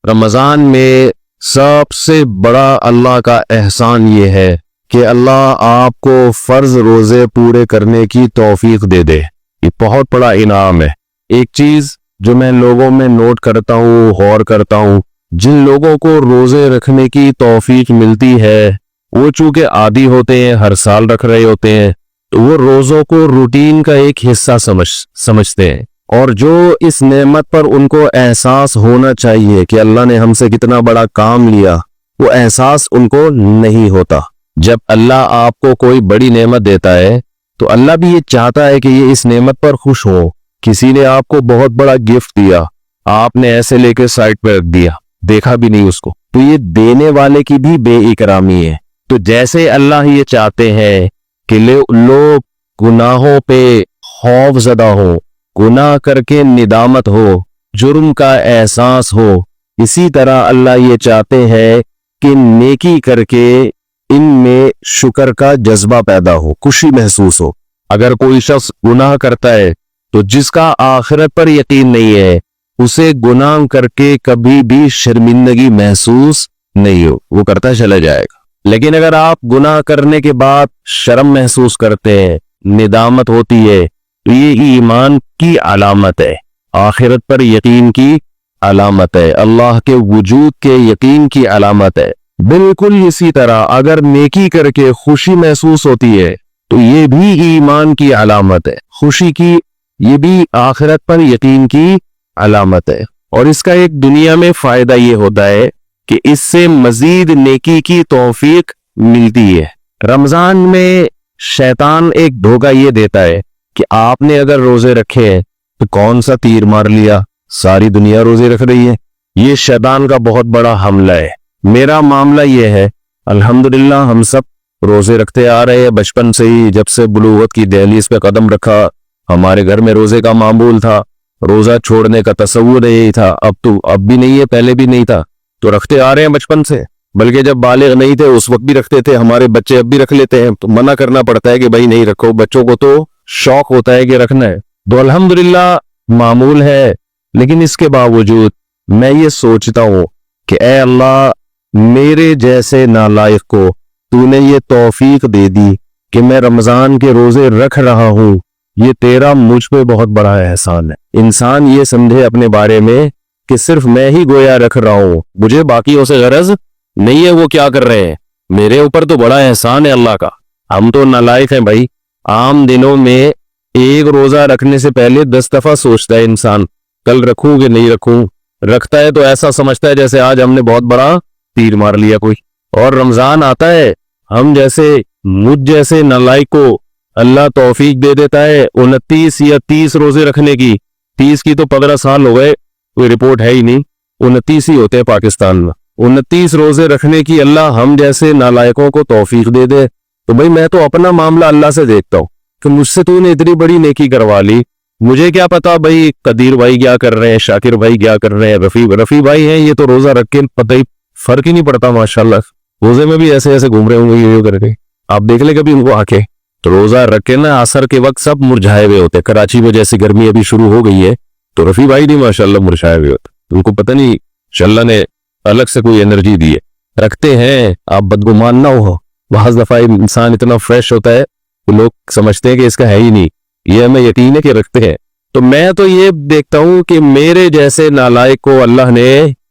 رمضان میں سب سے بڑا اللہ کا احسان یہ ہے کہ اللہ آپ کو فرض روزے پورے کرنے کی توفیق دے دے. یہ بہت بڑا انعام ہے. ایک چیز جو میں لوگوں میں نوٹ کرتا ہوں، غور کرتا ہوں، جن لوگوں کو روزے رکھنے کی توفیق ملتی ہے وہ چونکہ عادی ہوتے ہیں، ہر سال رکھ رہے ہوتے ہیں، تو وہ روزوں کو روٹین کا ایک حصہ سمجھتے ہیں. اور جو اس نعمت پر ان کو احساس ہونا چاہیے کہ اللہ نے ہم سے کتنا بڑا کام لیا، وہ احساس ان کو نہیں ہوتا. جب اللہ آپ کو کوئی بڑی نعمت دیتا ہے تو اللہ بھی یہ چاہتا ہے کہ یہ اس نعمت پر خوش ہو. کسی نے آپ کو بہت بڑا گفٹ دیا، آپ نے ایسے لے کے سائڈ پہ رکھ دیا، دیکھا بھی نہیں اس کو، تو یہ دینے والے کی بھی بے اکرامی ہے. تو جیسے اللہ یہ چاہتے ہیں کہ لوگ گناہوں پہ خوف زدہ ہو، گناہ کر کے ندامت ہو، جرم کا احساس ہو، اسی طرح اللہ یہ چاہتے ہیں کہ نیکی کر کے ان میں شکر کا جذبہ پیدا ہو، خوشی محسوس ہو. اگر کوئی شخص گناہ کرتا ہے تو جس کا آخرت پر یقین نہیں ہے اسے گناہ کر کے کبھی بھی شرمندگی محسوس نہیں ہو، وہ کرتا چلا جائے گا. لیکن اگر آپ گناہ کرنے کے بعد شرم محسوس کرتے ہیں، ندامت ہوتی ہے، تو یہ ایمان کی علامت ہے، آخرت پر یقین کی علامت ہے، اللہ کے وجود کے یقین کی علامت ہے. بالکل اسی طرح اگر نیکی کر کے خوشی محسوس ہوتی ہے تو یہ بھی ایمان کی علامت ہے، خوشی کی، یہ بھی آخرت پر یقین کی علامت ہے. اور اس کا ایک دنیا میں فائدہ یہ ہوتا ہے کہ اس سے مزید نیکی کی توفیق ملتی ہے. رمضان میں شیطان ایک دھوکہ یہ دیتا ہے کہ آپ نے اگر روزے رکھے ہیں تو کون سا تیر مار لیا، ساری دنیا روزے رکھ رہی ہے. یہ شیطان کا بہت بڑا حملہ ہے. میرا معاملہ یہ ہے، الحمدللہ ہم سب روزے رکھتے آ رہے ہیں بچپن سے ہی. جب سے بلوغت کی دہلیز پہ قدم رکھا ہمارے گھر میں روزے کا معمول تھا، روزہ چھوڑنے کا تصور یہی تھا. اب بھی نہیں ہے، پہلے بھی نہیں تھا، تو رکھتے آ رہے ہیں بچپن سے. بلکہ جب بالغ نہیں تھے اس وقت بھی رکھتے تھے، ہمارے بچے اب بھی رکھ لیتے ہیں، تو منع کرنا پڑتا ہے کہ بھائی نہیں رکھو. بچوں کو تو شوق ہوتا ہے کہ رکھنا ہے، تو الحمدللہ معمول ہے. لیکن اس کے باوجود میں یہ سوچتا ہوں کہ اے اللہ، میرے جیسے نالائق کو تو نے یہ توفیق دے دی کہ میں رمضان کے روزے رکھ رہا ہوں، یہ تیرا مجھ پہ بہت بڑا احسان ہے. انسان یہ سمجھے اپنے بارے میں کہ صرف میں ہی گویا رکھ رہا ہوں، مجھے باقیوں سے غرض نہیں ہے وہ کیا کر رہے ہیں، میرے اوپر تو بڑا احسان ہے اللہ کا. ہم تو نالائق ہیں بھائی. عام دنوں میں ایک روزہ رکھنے سے پہلے 10 دفعہ سوچتا ہے انسان کل رکھوں کہ نہیں رکھوں. رکھتا ہے تو ایسا سمجھتا ہے جیسے آج ہم نے بہت بڑا تیر مار لیا کوئی. اور رمضان آتا ہے، ہم جیسے مجھ جیسے نالائق کو اللہ توفیق دے دیتا ہے 29 یا 30 روزے رکھنے کی. 30 کی تو 15 سال ہو گئے، کوئی رپورٹ ہے ہی نہیں، 29 ہی ہوتے ہیں پاکستان میں. 29 روزے رکھنے کی اللہ ہم جیسے نالائقوں کو توفیق دے دے. تو بھائی میں تو اپنا معاملہ اللہ سے دیکھتا ہوں کہ مجھ سے تو نے اتنی بڑی نیکی کروا لی. مجھے کیا پتا بھائی قدیر بھائی کیا کر رہے ہیں، شاکر بھائی کیا کر رہے ہیں، رفیع بھائی ہیں، یہ تو روزہ رکھ کے پتہ ہی فرق ہی نہیں پڑتا ماشاءاللہ. روزے میں بھی ایسے ایسے گھوم رہے ہوں گے یہ کر کے. آپ دیکھ لیں کبھی ان کو آ کے، تو روزہ رکھ کے نا عصر کے وقت سب مرجھائے ہوئے ہوتے. کراچی میں جیسی گرمی ابھی شروع ہو گئی ہے تو رفیع بھائی نہیں ماشاءاللہ مرجھائے ہوئے ہوتے. ان کو پتہ نہیں اللہ نے الگ سے کوئی انرجی دی ہے. رکھتے ہیں، آپ بدگمان نہ ہو. بعض دفعہ انسان اتنا فریش ہوتا ہے کہ لوگ سمجھتے ہیں کہ اس کا ہے ہی نہیں. یہ ہمیں یقین ہے کہ رکھتے ہیں. تو میں تو یہ دیکھتا ہوں کہ میرے جیسے نالائق کو اللہ نے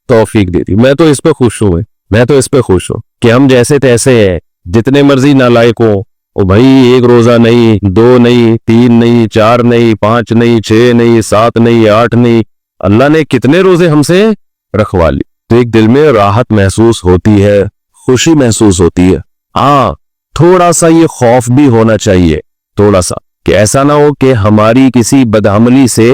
توفیق دی تھی. میں تو اس پہ خوش ہوں، میں تو اس پہ خوش ہوں کہ ہم جیسے تیسے ہیں، جتنے مرضی نالائق ہوں. او بھائی ایک روزہ نہیں، 2 نہیں، 3 نہیں، 4 نہیں، 5 نہیں، 6 نہیں، 7 نہیں، 8 نہیں، اللہ نے کتنے روزے ہم سے رکھوا لی. تو ایک دل میں راحت محسوس ہوتی ہے، خوشی محسوس ہوتی ہے. ہاں تھوڑا سا یہ خوف بھی ہونا چاہیے، تھوڑا سا، کہ ایسا نہ ہو کہ ہماری کسی بدعملی سے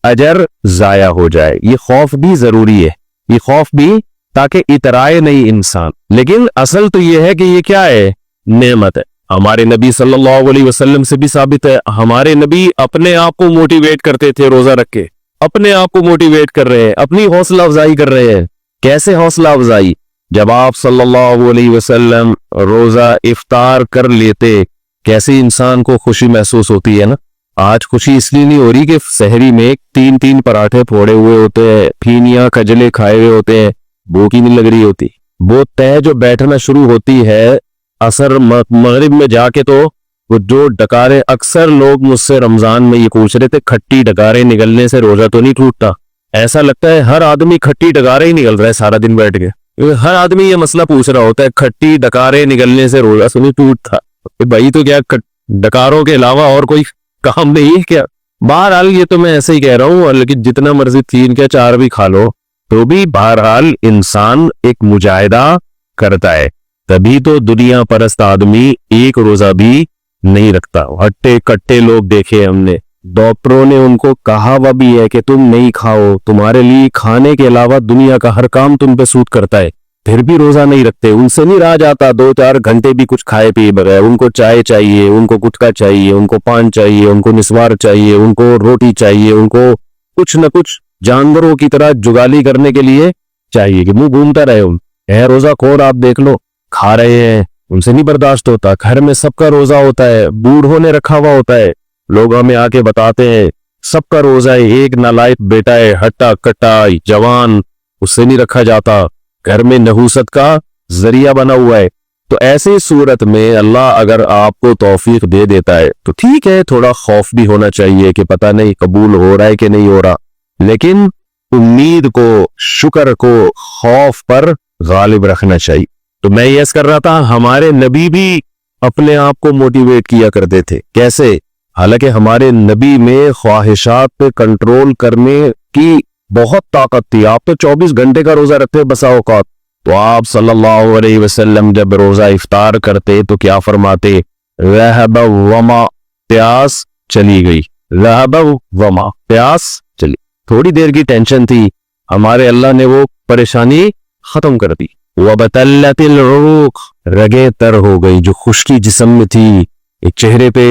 اجر ضائع ہو جائے. یہ خوف بھی ضروری ہے، یہ خوف بھی تاکہ اترائے نہیں انسان. لیکن اصل تو یہ ہے کہ یہ کیا ہے، نعمت ہے. ہمارے نبی صلی اللہ علیہ وسلم سے بھی ثابت ہے، ہمارے نبی اپنے آپ کو موٹیویٹ کرتے تھے روزہ رکھ کے. اپنے آپ کو موٹیویٹ کر رہے ہیں، اپنی حوصلہ افزائی کر رہے ہیں. کیسے حوصلہ افزائی؟ جب آپ صلی اللہ علیہ وسلم روزہ افطار کر لیتے، کیسے انسان کو خوشی محسوس ہوتی ہے نا. آج خوشی اس لیے نہیں ہو رہی کہ سحری میں 3 پراٹھے پھوڑے ہوئے ہوتے ہیں، پھینیاں کجلے کھائے ہوئے ہوتے ہیں، بھوک ہی نہیں لگ رہی ہوتی۔ وہ طے جو بیٹھنا شروع ہوتی ہے عصر مغرب میں جا کے، تو وہ جو ڈکارے اکثر لوگ مجھ سے رمضان میں یہ پوچھ رہے تھے کھٹی ڈکارے نگلنے سے روزہ تو نہیں ٹوٹتا؟ ایسا لگتا ہے ہر آدمی کھٹی ڈکارے ہی نگل رہا ہے سارا دن بیٹھ کے، ہر آدمی یہ مسئلہ پوچھ رہا ہوتا ہے کھٹی ڈکارے نگلنے سے روزہ تو نہیں ٹوٹتا؟ بھائی تو کیا ڈکاروں کے علاوہ اور کوئی کام نہیں ہے کیا؟ بہرحال یہ تو میں ایسے ہی کہہ رہا ہوں، لیکن جتنا مرضی 3 یا 4 بھی کھا لو تو بھی بہرحال انسان ایک مجاہدہ کرتا ہے، تبھی تو دنیا پرست آدمی ایک روزہ بھی نہیں رکھتا۔ ہٹے کٹے لوگ دیکھے ہم نے، ڈاکٹروں نے ان کو کہا ہوا بھی ہے کہ تم نہیں کھاؤ، تمہارے لیے کھانے کے علاوہ دنیا کا ہر کام تم پہ سوٹ کرتا ہے، پھر بھی روزہ نہیں رکھتے۔ ان سے نہیں رہا جاتا 2-4 گھنٹے بھی کچھ کھائے پیے بغیر، ان کو چائے چاہیے، ان کو گٹکا چاہیے، ان کو پان چاہیے، ان کو نسوار چاہیے، ان کو روٹی چاہیے، ان کو کچھ نہ کچھ جانوروں کی طرح جگالی کرنے کے لیے چاہیے کہ منہ گھومتا رہے۔ اے روزہ خور آپ دیکھ لو، کھا رہے ہیں، ان سے نہیں برداشت ہوتا۔ گھر میں سب کا روزہ ہوتا ہے، بوڑھوں نے رکھا ہوا ہوتا ہے، لوگ ہمیں آ کے بتاتے ہیں سب کا روزہ ہے، ایک نالائق بیٹا ہے ہٹا کٹا جوان، اس سے نہیں رکھا جاتا، گھر میں نحوست کا ذریعہ بنا ہوا ہے۔ تو ایسی صورت میں اللہ اگر آپ کو توفیق دے دیتا ہے تو ٹھیک ہے، تھوڑا خوف بھی ہونا چاہیے کہ پتہ نہیں قبول ہو رہا ہے کہ نہیں ہو رہا، لیکن امید کو، شکر کو خوف پر غالب رکھنا چاہیے۔ تو میں یہ کر رہا تھا، ہمارے نبی بھی اپنے آپ کو موٹیویٹ کیا کرتے تھے۔ کیسے؟ حالانکہ ہمارے نبی میں خواہشات پہ کنٹرول کرنے کی بہت طاقت تھی، آپ تو 24 گھنٹے کا روزہ رکھتے بسا اوقات۔ تو آپ صلی اللہ علیہ وسلم جب روزہ افطار کرتے تو کیا فرماتے؟ ذہب وما، پیاس چلی گئی، ذہب وما، پیاس چلی۔ تھوڑی دیر کی ٹینشن تھی، ہمارے اللہ نے وہ پریشانی ختم کر دی۔ وبتلت العروق، رگیں تر ہو گئی، جو خشکی جسم میں تھی، ایک چہرے پہ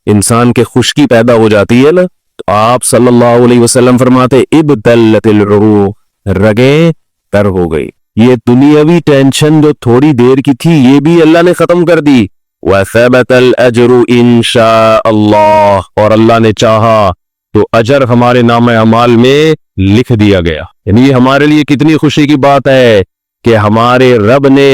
انسان کے خشکی پیدا ہو جاتی ہے نا، تو آپ صلی اللہ علیہ وسلم فرماتے ابتلت العروق، رگیں تر ہو گئی۔ یہ دنیاوی ٹینشن جو تھوڑی دیر کی تھی یہ بھی اللہ نے ختم کر دی۔ وَثَبَتَ الْأَجْرُ إِن شَاءَ اللَّهُ، اور اللہ نے چاہا تو اجر ہمارے نام اعمال میں لکھ دیا گیا۔ یعنی یہ ہمارے لیے کتنی خوشی کی بات ہے کہ ہمارے رب نے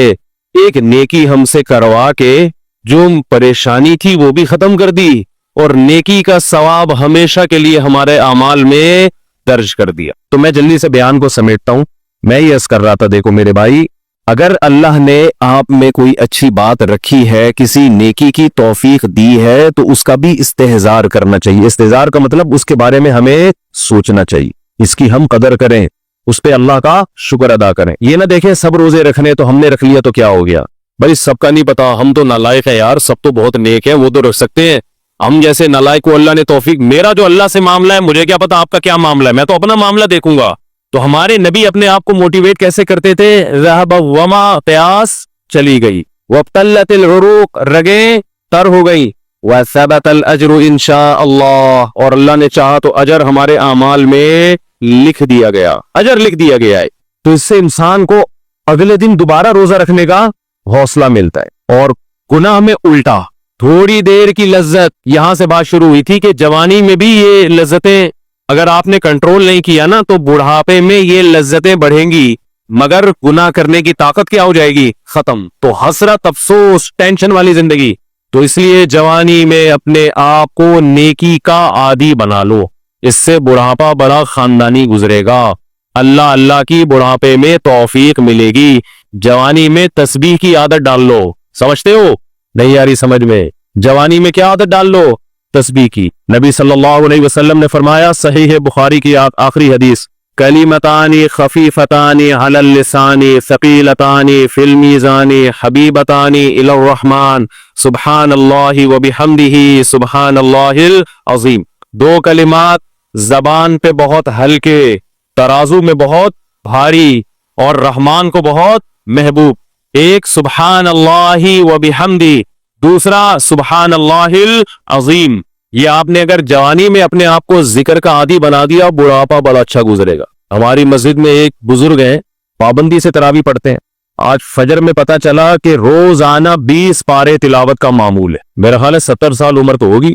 ایک نیکی ہم سے کروا کے جو پریشانی تھی وہ بھی ختم کر دی، اور نیکی کا ثواب ہمیشہ کے لیے ہمارے اعمال میں درج کر دیا۔ تو میں جلدی سے بیان کو سمیٹتا ہوں۔ میں یہ عرض کر رہا تھا، دیکھو میرے بھائی، اگر اللہ نے آپ میں کوئی اچھی بات رکھی ہے، کسی نیکی کی توفیق دی ہے، تو اس کا بھی استحضار کرنا چاہیے۔ استحضار کا مطلب اس کے بارے میں ہمیں سوچنا چاہیے، اس کی ہم قدر کریں، اس پہ اللہ کا شکر ادا کریں۔ یہ نہ دیکھیں سب روزے رکھنے تو ہم نے رکھ لیا تو کیا ہو گیا، بھائی سب کا نہیں پتا، ہم تو نالائق ہیں یار، سب تو بہت نیک ہیں، وہ تو رکھ سکتے ہیں، ہم جیسے نالائق کو اللہ نے توفیق، میرا جو اللہ سے معاملہ ہے مجھے کیا پتا آپ کا کیا معاملہ ہے، میں تو اپنا معاملہ دیکھوں گا۔ تو ہمارے نبی اپنے آپ کو موٹیویٹ کیسے کرتے تھے؟ ذہب وما، پیاس چلی گئی، وابتلت العروق، رگیں تر ہو گئی، وثبت الاجر ان شاء اللہ، اور اللہ نے چاہا تو اجر ہمارے اعمال میں لکھ دیا گیا، اجر لکھ دیا گیا ہے۔ تو اس سے انسان کو اگلے دن دوبارہ روزہ رکھنے کا حوصلہ ملتا ہے۔ اور گناہ میں الٹا، تھوڑی دیر کی لذت، یہاں سے بات شروع ہوئی تھی کہ جوانی میں بھی یہ لذتیں اگر آپ نے کنٹرول نہیں کیا نا تو بڑھاپے میں یہ لذتیں بڑھیں گی، مگر گناہ کرنے کی طاقت کیا ہو جائے گی؟ ختم۔ تو حسرت، افسوس، ٹینشن والی زندگی۔ تو اس لیے جوانی میں اپنے آپ کو نیکی کا عادی بنا لو، اس سے بڑھاپا بڑا خاندانی گزرے گا، اللہ اللہ کی بڑھاپے میں توفیق ملے گی۔ جوانی میں تسبیح کی عادت ڈال لو، سمجھتے ہو؟ نہیں یاری سمجھ میں، جوانی میں کیا عادت ڈال لو؟ تسبیح کی۔ نبی صلی اللہ علیہ وسلم نے فرمایا، صحیح بخاری کی آخری حدیث، کلمتان خفیفتان علی اللسان ثقیلتان فی المیزان حبیبتان الی الرحمن سبحان اللہ وبحمدہ سبحان اللہ العظیم۔ 2 کلمات زبان پہ بہت ہلکے، ترازو میں بہت بھاری، اور رحمان کو بہت محبوب۔ ایک سبحان اللہ وبحمدہ، دوسرا سبحان اللہ العظیم۔ یہ آپ نے اگر جوانی میں اپنے آپ کو ذکر کا عادی بنا دیا، بڑھاپا بڑا اچھا گزرے گا۔ ہماری مسجد میں ایک بزرگ ہیں، پابندی سے تراویح پڑھتے ہیں، آج فجر میں پتا چلا کہ روزانہ 20 پارے تلاوت کا معمول ہے۔ میرا خیال ہے 70 سال عمر تو ہوگی،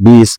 20।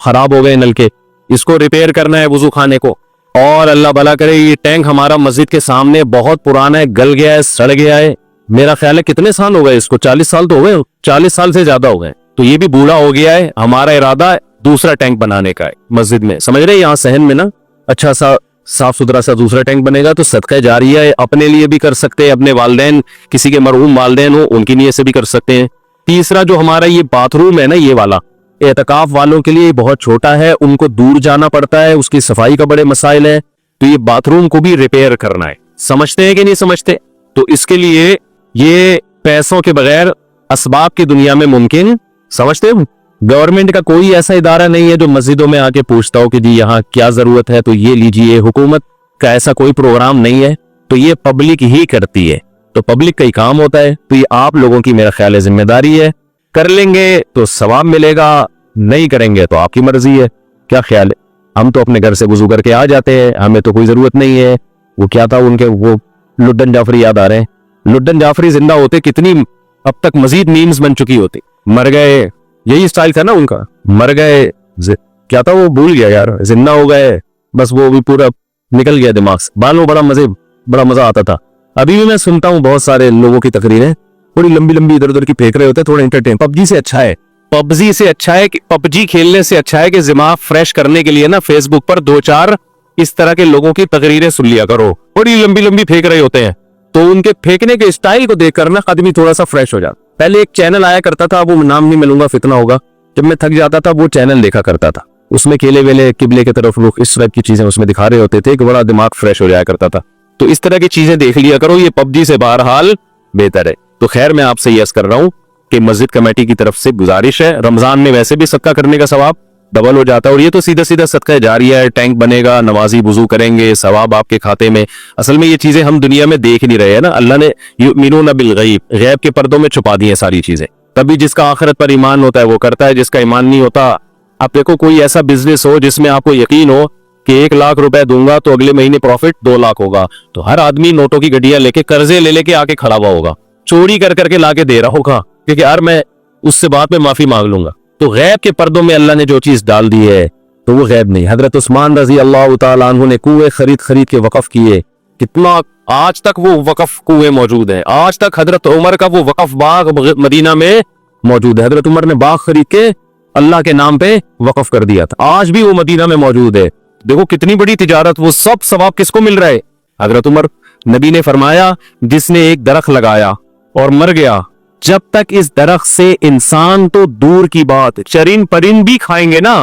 خراب ہو گئے نل کے, اس کو ریپیئر کرنا ہے وضو خانے کو. اور اللہ بھلا کرے یہ ٹینک ہمارا مسجد کے سامنے بہت پرانا ہے, گل گیا ہے, سڑ گیا ہے. میرا خیال ہے کتنے سال ہو گئے اس کو, 40 سال تو ہو گئے, 40 سال سے زیادہ ہو گئے. تو یہ بھی بوڑھا ہو گیا ہے. ہمارا ارادہ دوسرا ٹینک بنانے کا ہے مسجد میں, سمجھ رہے یہاں صحن میں نا, اچھا سا صاف ستھرا سا دوسرا ٹینک بنے گا تو صدقہ جاریہ ہے, اپنے لیے بھی کر سکتے ہیں, اپنے والدین کسی کے مرحوم والدین ہو ان کی نیت سے بھی کر سکتے ہیں. تیسرا جو ہمارا یہ باتھ روم ہے نا, یہ والا اعتکاف والوں کے لیے بہت چھوٹا ہے, ان کو دور جانا پڑتا ہے, اس کی صفائی کا بڑے مسائل ہیں, تو یہ باتھ روم کو بھی ریپیئر کرنا ہے. سمجھتے ہیں کہ نہیں سمجھتے؟ تو اس کے لیے یہ پیسوں کے بغیر اسباب کی دنیا میں ممکن, سمجھتے ہیں؟ گورنمنٹ کا کوئی ایسا ادارہ نہیں ہے جو مسجدوں میں آ کے پوچھتا ہو کہ جی یہاں کیا ضرورت ہے تو یہ لیجئے. حکومت کا ایسا کوئی پروگرام نہیں ہے, تو یہ پبلک ہی کرتی ہے, تو پبلک کا ہی کام ہوتا ہے. تو یہ آپ لوگوں کی میرا خیال ہے ذمہ داری ہے. کر لیں گے تو ثواب ملے گا, نہیں کریں گے تو آپ کی مرضی ہے. کیا خیال ہے؟ ہم تو اپنے گھر سے وضو کر کے آ جاتے ہیں, ہمیں تو کوئی ضرورت نہیں ہے. وہ کیا تھا ان کے, وہ لڈن جعفری یاد آ رہے ہیں. لڈن جعفری زندہ ہوتے کتنی اب تک مزید میمز بن چکی ہوتی. مر گئے, یہی سٹائل تھا نا ان کا, مر گئے, کیا تھا وہ بھول گیا یار, زندہ ہو گئے, بس وہ بھی پورا نکل گیا دماغ سے. بالوں بڑا مزہ آتا تھا. ابھی بھی میں سنتا ہوں بہت سارے لوگوں کی تقریریں, بڑی لمبی لمبی ادھر ادھر کی پھینک رہے ہوتے ہیں, تھوڑا انٹرٹین. پبجی سے اچھا ہے, پبجی سے اچھا ہے کہ پبجی کھیلنے سے اچھا ہے کہ دماغ فریش کرنے کے لیے نا فیس بک پر 2-4 اس طرح کے لوگوں کی تقریریں سن لیا کرو. بڑی لمبی لمبی پھینک رہے ہوتے ہیں, تو ان کے پھینکنے کے اسٹائل کو دیکھ کر نا قدمی تھوڑا سا فریش ہو جاتا. پہلے ایک چینل آیا کرتا تھا, وہ نام نہیں ملوں گا فتنہ ہوگا, جب میں تھک جاتا تھا وہ چینل دیکھا کرتا تھا. اس میں کیلے ویلے قبلے کی طرف رخ اس طرح کی چیزیں اس میں دکھا رہے ہوتے تھے کہ بڑا دماغ فریش ہو جایا کرتا تھا. تو اس طرح کی چیزیں دیکھ لیا کرو, یہ پبجی سے بہرحال بہتر ہے. تو خیر میں آپ سے یہ عرض کر رہا ہوں کہ مسجد کمیٹی کی طرف سے گزارش ہے, رمضان میں ویسے بھی صدقہ کرنے کا ثواب ڈبل ہو جاتا ہے, اور یہ تو سیدھا سیدھا صدقہ جاریہ ہے. ٹینک بنے گا, نمازی وضو کریں گے, ثواب آپ کے کھاتے میں. اصل میں یہ چیزیں ہم دنیا میں دیکھ نہیں رہے ہیں نا, اللہ نے یؤمنون بالغیب, غیب کے پردوں میں چھپا دی ہیں ساری چیزیں. تبھی جس کا آخرت پر ایمان ہوتا ہے وہ کرتا ہے, جس کا ایمان نہیں ہوتا. آپ دیکھو کوئی ایسا بزنس ہو جس میں آپ کو یقین ہو کہ 1 لاکھ روپے دوں گا تو اگلے مہینے پروفٹ 2 لاکھ ہوگا, تو ہر آدمی نوٹوں کی گڈیاں لے کے قرضے لے کے آ کے کھڑا ہوا ہوگا, چوری کر کے لا کے دے رہا ہوگا, کیونکہ یار میں اس سے بعد میں معافی مانگ لوں گا. تو غیب کے پردوں میں اللہ نے جو چیز ڈال دی ہے تو وہ غیب نہیں. حضرت عثمان رضی اللہ تعالیٰ عنہ نے کنویں خرید کے وقف کیے, کتنا آج تک وہ وقف کنویں موجود ہیں. آج تک حضرت عمر کا وہ وقف باغ مدینہ میں موجود ہے. حضرت عمر نے باغ خرید کے اللہ کے نام پہ وقف کر دیا تھا, آج بھی وہ مدینہ میں موجود ہے. دیکھو کتنی بڑی تجارت, وہ سب ثواب کس کو مل رہا ہے؟ حضرت عمر. نبی نے فرمایا جس نے ایک درخت لگایا اور مر گیا, جب تک اس درخت سے انسان تو دور کی بات, چرند پرند بھی کھائیں گے نا,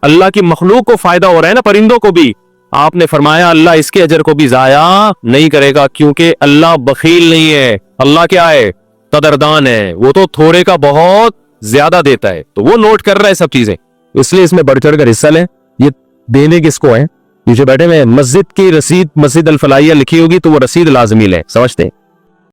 اللہ کی مخلوق کو فائدہ ہو رہا ہے نا, پرندوں کو بھی. آپ نے فرمایا اللہ اس کے اجر کو بھی ضائع نہیں کرے گا, کیونکہ اللہ بخیل نہیں ہے. اللہ کیا ہے؟ قدردان ہے. وہ تو تھوڑے کا بہت زیادہ دیتا ہے, تو وہ نوٹ کر رہا ہے سب چیزیں, اس لیے اس میں بڑھ چڑھ کر حصہ لیں. یہ دینے کس کو ہے؟ پیچھے بیٹھے میں, مسجد کی رسید مسجد الفلاحیہ لکھی ہوگی تو وہ رسید لازمی لیں, سمجھتے ہیں؟